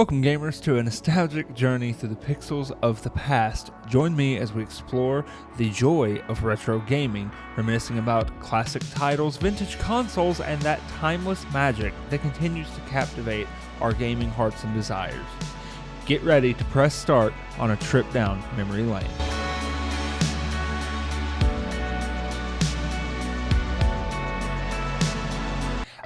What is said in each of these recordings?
Welcome gamers to a nostalgic journey through the pixels of the past. Join me as we explore the joy of retro gaming, reminiscing about classic titles, vintage consoles, and that timeless magic that continues to captivate our gaming hearts and desires. Get ready to press start on a trip down memory lane.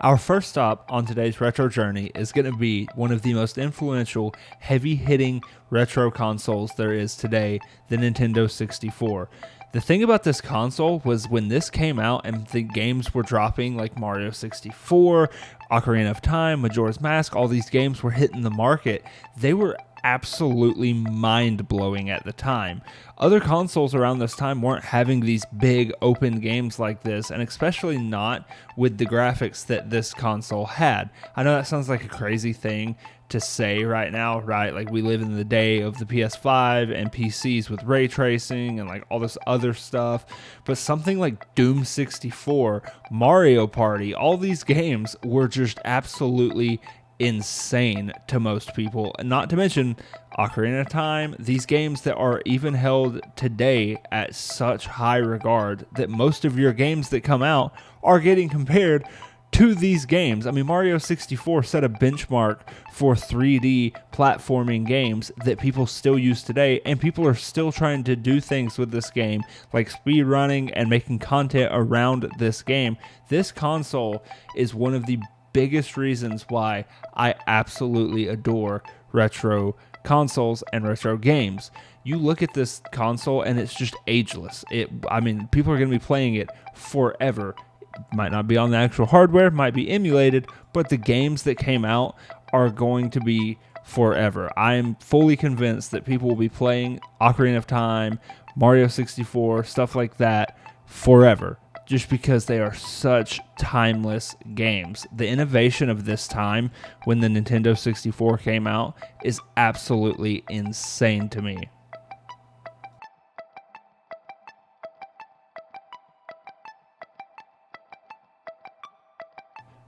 Our first stop on today's retro journey is going to be one of the most influential, heavy-hitting retro consoles there is today, the Nintendo 64. The thing about this console was when this came out and the games were dropping like Mario 64, Ocarina of Time, Majora's Mask, all these games were hitting the market. They were absolutely mind-blowing at the time. Other consoles around this time weren't having these big open games like this, and especially not with the graphics that this console had. I know that sounds like a crazy thing to say right now, right? Like we live in the day of the PS5 and PCs with ray tracing and like all this other stuff, but something like Doom 64, Mario Party, all these games were just absolutely insane to most people, not to mention Ocarina of Time, these games that are even held today at such high regard that most of your games that come out are getting compared to these games. I mean, Mario 64 set a benchmark for 3D platforming games that people still use today, and people are still trying to do things with this game, like speed running and making content around this game. This console is one of the biggest reasons why I absolutely adore retro consoles and retro games. You look at this console and it's just ageless. People are going to be playing it forever. It might not be on the actual hardware, might be emulated, but the games that came out are going to be forever. I am fully convinced that people will be playing Ocarina of Time, Mario 64, stuff like that forever, just because they are such timeless games. The innovation of this time when the Nintendo 64 came out is absolutely insane to me.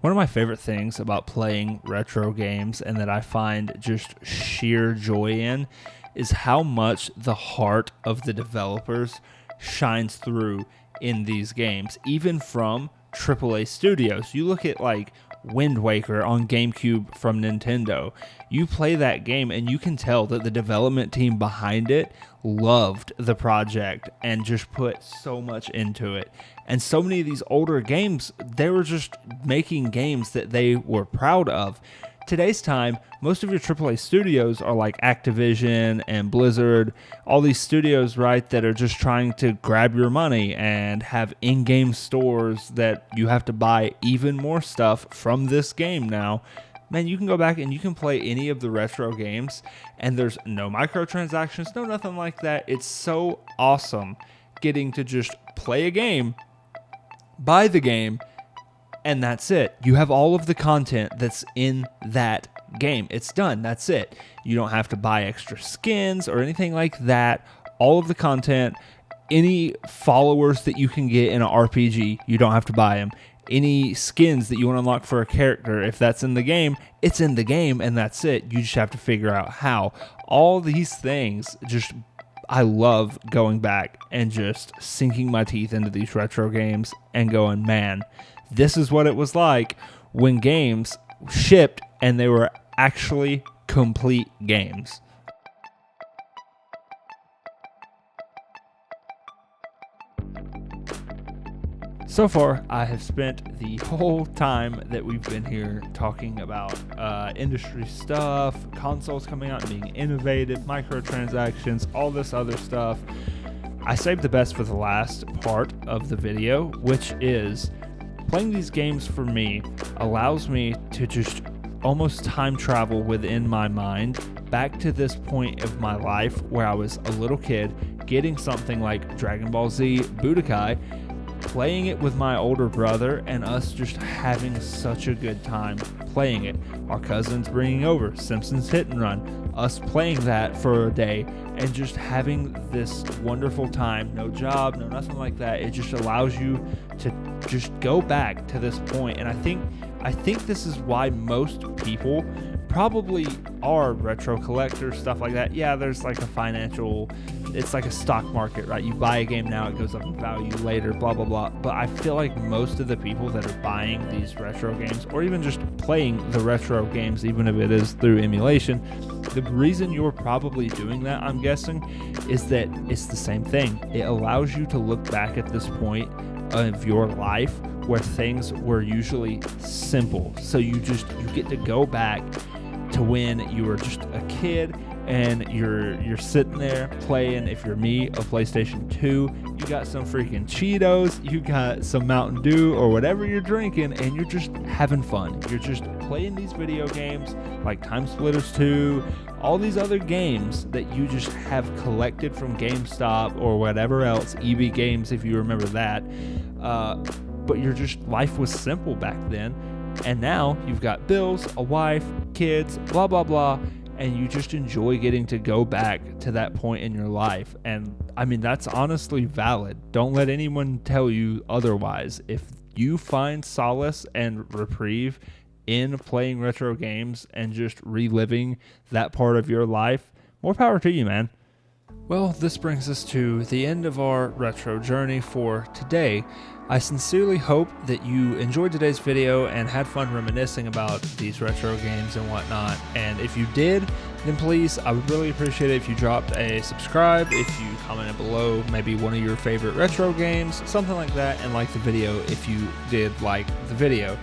One of my favorite things about playing retro games, and that I find just sheer joy in, is how much the heart of the developers shines through in these games, even from AAA studios. You look at like Wind Waker on GameCube from Nintendo. You play that game and you can tell that the development team behind it loved the project and just put so much into it. And so many of these older games, they were just making games that they were proud of. Today's time, most of your AAA studios are like Activision and Blizzard, all these studios, right, that are just trying to grab your money and have in-game stores that you have to buy even more stuff from this game now. Man, you can go back and you can play any of the retro games, and there's no microtransactions, no nothing like that. It's so awesome getting to just play a game, buy the game, and that's it. You have all of the content that's in that game. It's done. That's it. You don't have to buy extra skins or anything like that. All of the content, any followers that you can get in an RPG, you don't have to buy them. Any skins that you want to unlock for a character, if that's in the game, it's in the game, and that's it. You just have to figure out how. All these things, I love going back and just sinking my teeth into these retro games and going, man, this is what it was like when games shipped and they were actually complete games. So far, I have spent the whole time that we've been here talking about industry stuff, consoles coming out and being innovative, microtransactions, all this other stuff. I saved the best for the last part of the video, which is playing these games for me allows me to just almost time travel within my mind back to this point of my life where I was a little kid getting something like Dragon Ball Z Budokai, playing it with my older brother, and us just having such a good time playing it. Our cousins bringing over Simpsons Hit and Run, us playing that for a day and just having this wonderful time. No job, no nothing like that. It just allows you to just go back to this point. And I think this is why most people probably are retro collectors, stuff like that. Yeah, there's like a financial, it's like a stock market, right? You buy a game now, it goes up in value later, blah, blah, blah. But I feel like most of the people that are buying these retro games, or even just playing the retro games, even if it is through emulation, the reason you're probably doing that, I'm guessing, is that it's the same thing. It allows you to look back at this point of your life where things were usually simple. So you get to go back to when you were just a kid and you're sitting there playing, if you're me, a PlayStation 2, you got some freaking Cheetos, you got some Mountain Dew or whatever you're drinking, and you're just having fun. You're just playing these video games like Time Splitters 2, all these other games that you just have collected from GameStop or whatever else, EB Games if you remember that. But life was simple back then, and now you've got bills, a wife, kids, blah, blah, blah, and you just enjoy getting to go back to that point in your life. And I mean, that's honestly valid. Don't let anyone tell you otherwise. If you find solace and reprieve in playing retro games and just reliving that part of your life, more power to you, man. Well, this brings us to the end of our retro journey for today. I sincerely hope that you enjoyed today's video and had fun reminiscing about these retro games and whatnot. And if you did, then please, I would really appreciate it if you dropped a subscribe, if you commented below maybe one of your favorite retro games, something like that, and like the video if you did like the video.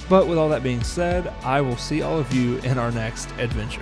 But with all that being said, I will see all of you in our next adventure.